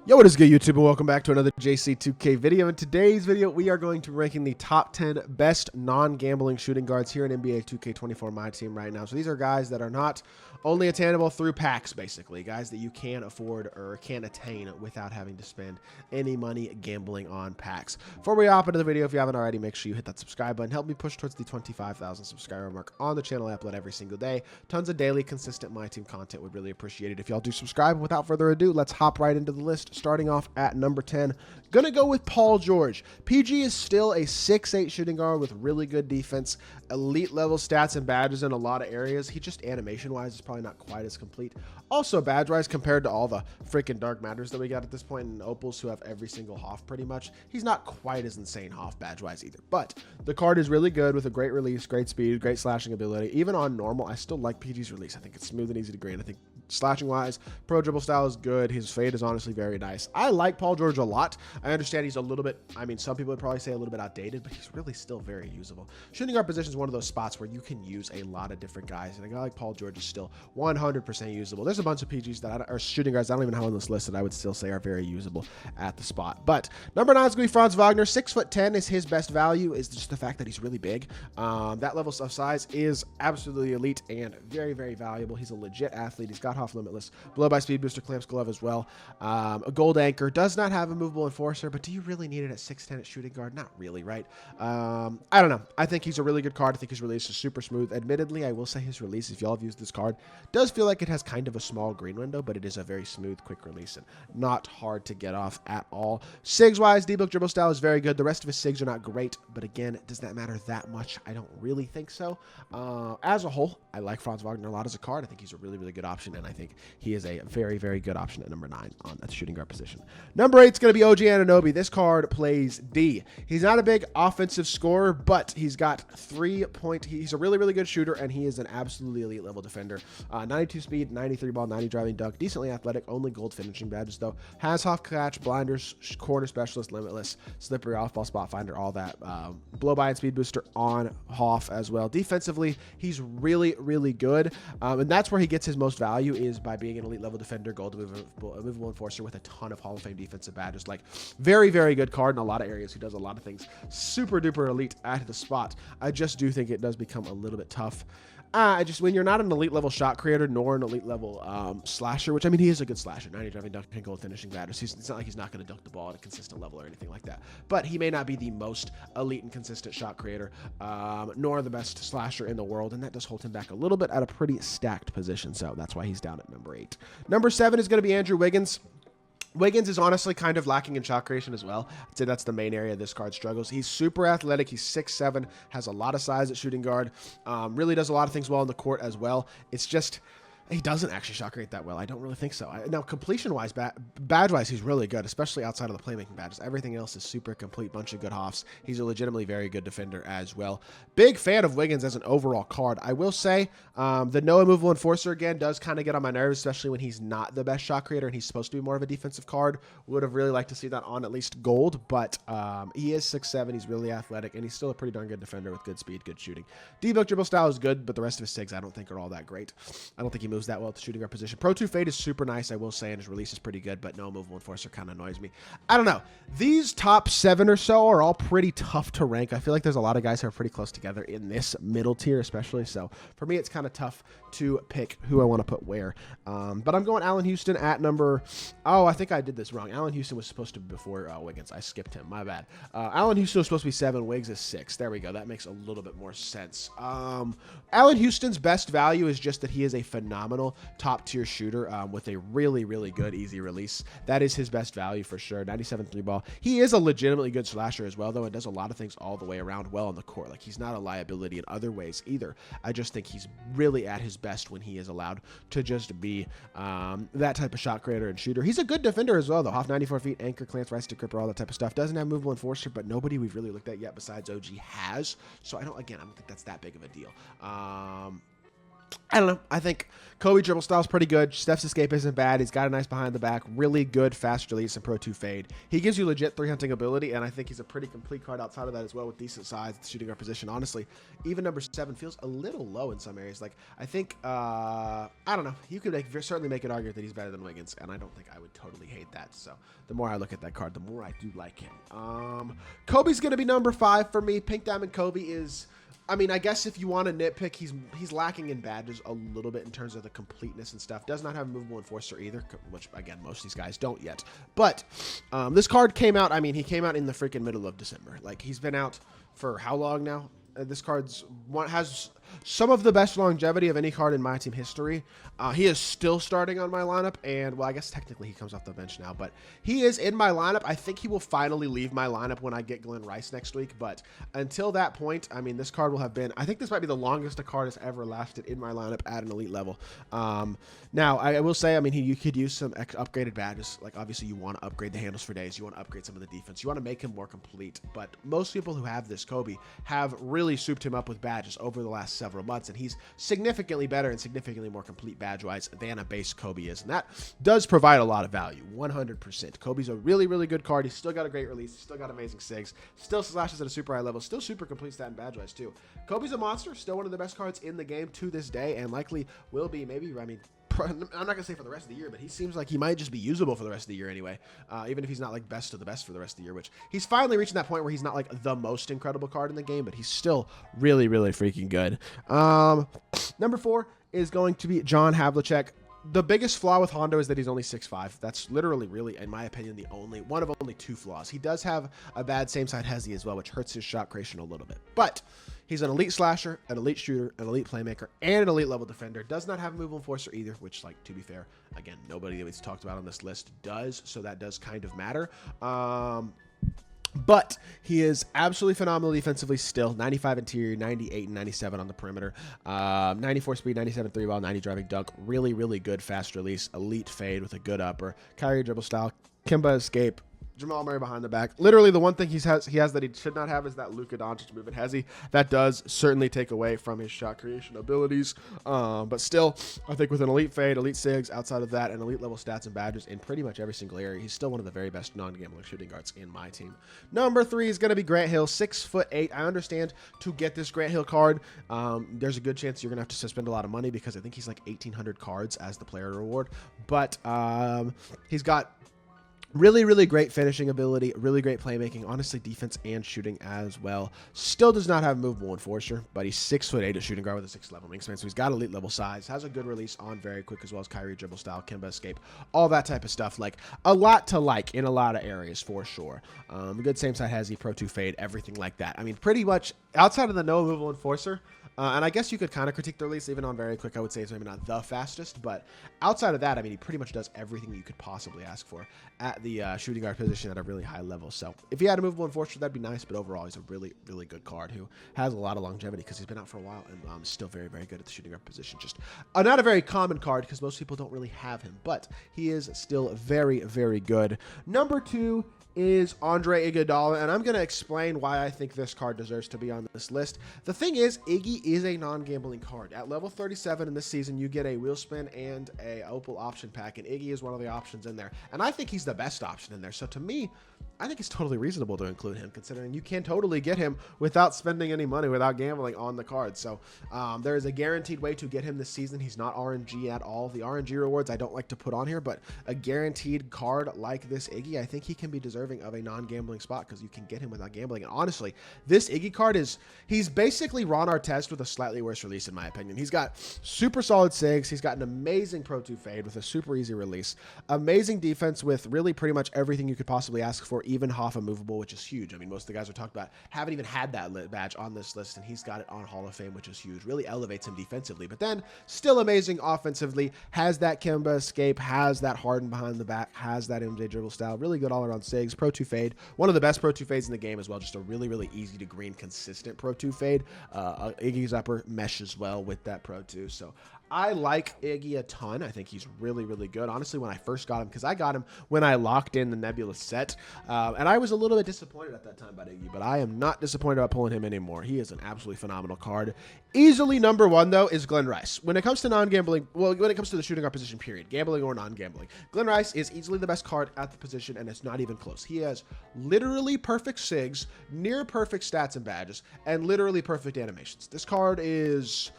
Yo, what is good, YouTube, and welcome back to another JC2K video. In today's video, we are going to be ranking the top 10 best non-gambling shooting guards here in NBA 2K24 MyTEAM right now. So these are guys that are not only attainable through packs, basically. Guys that you can afford or can attain without having to spend any money gambling on packs. Before we hop into the video, if you haven't already, make sure you hit that subscribe button. Help me push towards the 25,000 subscriber mark on the channel. I upload every single day. Tons of daily, consistent MyTEAM content. Would really appreciate it if y'all do subscribe. Without further ado, let's hop right into the list. Starting off at number 10, gonna go with Paul George. PG is still a 6'8 shooting guard with really good defense, elite level stats and badges in a lot of areas. He just animation wise is probably not quite as complete. Also badge wise, compared to all the freaking dark matters that we got at this point in opals who have every single Hoff pretty much, he's not quite as insane Hoff badge wise either. But the card is really good with a great release, great speed, great slashing ability. Even on normal, I still like PG's release. I think it's smooth and easy to green. I think slashing wise, pro dribble style is good. His fade is honestly very nice. I like Paul George a lot. I understand he's a little bit, I mean, some people would probably say a little bit outdated, but he's really still very usable. Shooting guard position is one of those spots where you can use a lot of different guys, and a guy like Paul George is still 100% usable. There's a bunch of PGs that are shooting guards I don't even have on this list that I would still say are very usable at the spot. But number 9 is going to be Franz Wagner. 6'10" is his best value, is just the fact that he's really big. That level of size is absolutely elite and very, very valuable. He's a legit athlete. He's got Hoff limitless, blow by speed booster, clamps glove as well. A gold anchor, does not have a movable enforcer, but do you really need it at 6'10" at shooting guard? Not really, right? I don't know. I think he's a really good card. I think his release is super smooth. Admittedly, I will say his release, if y'all have used this card, does feel like it has kind of a small green window, but it is a very smooth, quick release and not hard to get off at all. Sigs wise, D-book dribble style is very good. The rest of his sigs are not great, but again, does that matter that much? I don't really think so. As a whole, I like Franz Wagner a lot as a card. I think he's a really, really good option, and I think he is a very, very good option at number 9 on that shooting guard position. Number 8 is going to be OG Anunoby. This card plays D. He's not a big offensive scorer, but he's got 3-point. He's a really, really good shooter, and he is an absolutely elite level defender. 92 speed, 93 ball, 90 driving dunk, decently athletic, only gold finishing badges though. Has Hoff catch, blinders, corner specialist, limitless, slippery off ball, spot finder, all that. Blow by and speed booster on Hoff as well. Defensively, he's really, really good, and that's where he gets his most value, is by being an elite level defender, gold movable enforcer with a ton of Hall of Fame defensive badges. Like, very, very good card in a lot of areas. He does a lot of things super duper elite at the spot. I just do think it does become a little bit tough. When you're not an elite level shot creator nor an elite level slasher, which I mean, he is a good slasher, 90 driving dunk and gold finishing badges. It's not like he's not going to dunk the ball at a consistent level or anything like that, but he may not be the most elite and consistent shot creator, nor the best slasher in the world, and that does hold him back a little bit at a pretty stacked position. So that's why he's down at number 8. Number 7 is going to be Andrew Wiggins. Wiggins is honestly kind of lacking in shot creation as well. I'd say that's the main area this card struggles. He's super athletic. He's 6'7", has a lot of size at shooting guard, really does a lot of things well in the court as well. It's just, he doesn't actually shot create that well. I don't really think so. Now, completion-wise, badge-wise, he's really good, especially outside of the playmaking badges. Everything else is super complete, bunch of good Hoffs. He's a legitimately very good defender as well. Big fan of Wiggins as an overall card. I will say the no immovable enforcer, again, does kind of get on my nerves, especially when he's not the best shot creator and he's supposed to be more of a defensive card. Would have really liked to see that on at least gold, but he is 6'7". He's really athletic, and he's still a pretty darn good defender with good speed, good shooting. D-book dribble style is good, but the rest of his sigs I don't think are all that great. I don't think he moves that well at the shooting guard position. Pro 2 fade is super nice, I will say, and his release is pretty good, but no movable enforcer kind of annoys me. I don't know. These top 7 or so are all pretty tough to rank. I feel like there's a lot of guys who are pretty close together in this middle tier, especially. So for me, it's kind of tough to pick who I want to put where. But I'm going Allen Houston at number... Oh, I think I did this wrong. Allen Houston was supposed to be before Wiggins. I skipped him. My bad. Allen Houston was supposed to be 7. Wiggs is 6. There we go. That makes a little bit more sense. Allen Houston's best value is just that he is a phenomenal top-tier shooter with a really, really good easy release. That is his best value for sure. 97 3-ball. He is a legitimately good slasher as well, though, and does a lot of things all the way around well on the court. Like, he's not a liability in other ways either. I just think he's really at his best when he is allowed to just be that type of shot creator and shooter. He's a good defender as well, though. Hoff 94 feet, anchor, clamps, rise to gripper, all that type of stuff. Doesn't have movable enforcer, but nobody we've really looked at yet besides OG has. So I don't think that's that big of a deal. I don't know. I think Kobe dribble style is pretty good. Steph's escape isn't bad. He's got a nice behind the back, really good fast release and Pro 2 fade. He gives you legit 3-hunting ability, and I think he's a pretty complete card outside of that as well with decent size, shooting guard position. Honestly, even number 7 feels a little low in some areas. Like, I think, I don't know. You could certainly make an argument that he's better than Wiggins, and I don't think I would totally hate that. So the more I look at that card, the more I do like him. Kobe's going to be number 5 for me. Pink Diamond Kobe is... I mean, I guess if you want to nitpick, he's lacking in badges a little bit in terms of the completeness and stuff. Does not have a movable enforcer either, which, again, most of these guys don't yet. But this card came out, I mean, he came out in the freaking middle of December. Like, he's been out for how long now? This card's has some of the best longevity of any card in my team history. He is still starting on my lineup, and, well, I guess technically he comes off the bench now, but he is in my lineup. I think he will finally leave my lineup when I get Glenn Rice next week, but until that point, I mean, this card will have been, I think this might be the longest a card has ever lasted in my lineup at an elite level. Now, I will say, I mean, you could use some upgraded badges. Like, obviously, you want to upgrade the handles for days. You want to upgrade some of the defense. You want to make him more complete, but most people who have this Kobe have really souped him up with badges over the last several months, and he's significantly better and significantly more complete badge-wise than a base Kobe is, and that does provide a lot of value, 100%. Kobe's a really, really good card. He's still got a great release. He's still got amazing sigs. Still slashes at a super high level. Still super complete stat and badge-wise, too. Kobe's a monster. Still one of the best cards in the game to this day, and likely will be, maybe, I mean, I'm not going to say for the rest of the year, but he seems like he might just be usable for the rest of the year anyway, even if he's not like best of the best for the rest of the year, which he's finally reaching that point where he's not like the most incredible card in the game, but he's still really, really freaking good. Number 4 is going to be John Havlicek. The biggest flaw with Hondo is that he's only 6'5". That's literally, really, in my opinion, one of only 2 flaws. He does have a bad same-side hezzy as well, which hurts his shot creation a little bit. But he's an elite slasher, an elite shooter, an elite playmaker, and an elite level defender. Does not have a movable enforcer either, which, like, to be fair, again, nobody that we've talked about on this list does, so that does kind of matter. But he is absolutely phenomenal defensively still. 95 interior, 98 and 97 on the perimeter. 94 speed, 97 3 ball, 90 driving dunk. Really, really good fast release. Elite fade with a good upper. Kyrie dribble style. Kimba escape. Jamal Murray behind the back. Literally, the one thing he has that he should not have is that Luka Doncic movement hezzy. That does certainly take away from his shot creation abilities. But still, I think with an elite fade, elite sigs, outside of that, and elite level stats and badges in pretty much every single area, he's still one of the very best non-gambling shooting guards in my team. Number 3 is going to be Grant Hill, 6'8". I understand to get this Grant Hill card, there's a good chance you're going to have to spend a lot of money because I think he's like 1,800 cards as the player reward. But he's got really, really great finishing ability, really great playmaking, honestly, defense and shooting as well. Still does not have a movable enforcer, but he's 6'8", a shooting guard with a 6'11" wingspan, so he's got elite level size, has a good release on very quick as well as Kyrie dribble style, Kimba escape, all that type of stuff. Like, a lot to like in a lot of areas for sure. Good same side hezzy, Pro 2 fade, everything like that. I mean, pretty much outside of the no movable enforcer, and I guess you could kind of critique the release, even on very quick, I would say it's maybe not the fastest, but outside of that, I mean, he pretty much does everything you could possibly ask for at the shooting guard position at a really high level. So if he had a movable enforcer, that'd be nice, but overall, he's a really, really good card who has a lot of longevity because he's been out for a while and still very, very good at the shooting guard position. Just not a very common card because most people don't really have him, but he is still very, very good. Number 2 is Andre Iguodala, and I'm going to explain why I think this card deserves to be on this list. The thing is, Iggy is a non-gambling card. At level 37 in this season, you get a wheel spin and a opal option pack, and Iggy is one of the options in there. And I think he's the best option in there. So to me, I think it's totally reasonable to include him, considering you can totally get him without spending any money, without gambling on the card. So there is a guaranteed way to get him this season. He's not RNG at all. The RNG rewards I don't like to put on here, but a guaranteed card like this Iggy, I think he can be deserving of a non-gambling spot because you can get him without gambling. And honestly, this Iggy card he's basically Ron Artest with a slightly worse release, in my opinion. He's got super solid sigs. He's got an amazing Pro 2 fade with a super easy release. Amazing defense with really pretty much everything you could possibly ask for, even Hoffa movable, which is huge. I mean, most of the guys we're talking about haven't even had that badge on this list, and he's got it on Hall of Fame, which is huge. Really elevates him defensively, but then still amazing offensively. Has that Kimba escape, has that Harden behind the back, has that MJ dribble style. Really good all-around sigs. Pro 2 fade. One of the best Pro 2 fades in the game as well. Just a really, really easy to green, consistent Pro 2 fade. Iggy's upper mesh as well with that Pro 2. So I like Iggy a ton. I think he's really, really good. Honestly, when I first got him, because I got him when I locked in the Nebula set, and I was a little bit disappointed at that time about Iggy, but I am not disappointed about pulling him anymore. He is an absolutely phenomenal card. Easily number one, though, is Glenn Rice. When it comes to non-gambling, well, when it comes to the shooting guard position, period, gambling or non-gambling, Glenn Rice is easily the best card at the position, and it's not even close. He has literally perfect SIGs, near perfect stats and badges, and literally perfect animations. This card is...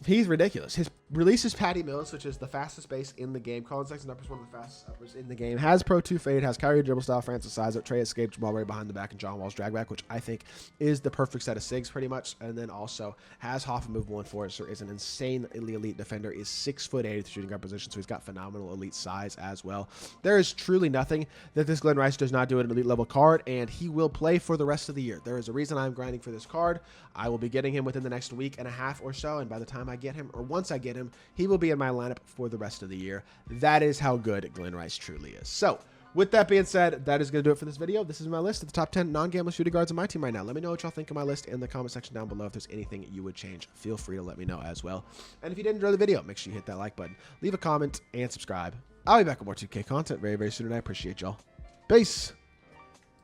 he's ridiculous. His release is Patty Mills, which is the fastest base in the game. Colin Sexton uppers, one of the fastest uppers in the game. Has Pro 2 fade, has Kyrie dribble style, Francis size up, Trey escape, Jamal Ray behind the back, and John Wall's drag back, which I think is the perfect set of SIGs pretty much. And then also has Hoffa move 1 Forcer, is an insane elite defender, is 6'8" at the shooting guard position, so he's got phenomenal elite size as well. There is truly nothing that this Glenn Rice does not do at an elite level card, and he will play for the rest of the year. There is a reason I'm grinding for this card. I will be getting him within the next week and a half or so, and by the time I get him, or once I get him, he will be in my lineup for the rest of the year. That is how good Glenn Rice truly is. So, with that being said, that is going to do it for this video. This is my list of the top 10 non-gambling shooting guards on my team right now. Let me know what y'all think of my list in the comment section down below. If there's anything you would change, feel free to let me know as well. And if you did enjoy the video, make sure you hit that like button, leave a comment, and subscribe. I'll be back with more 2K content very, very soon, and I appreciate y'all. Peace!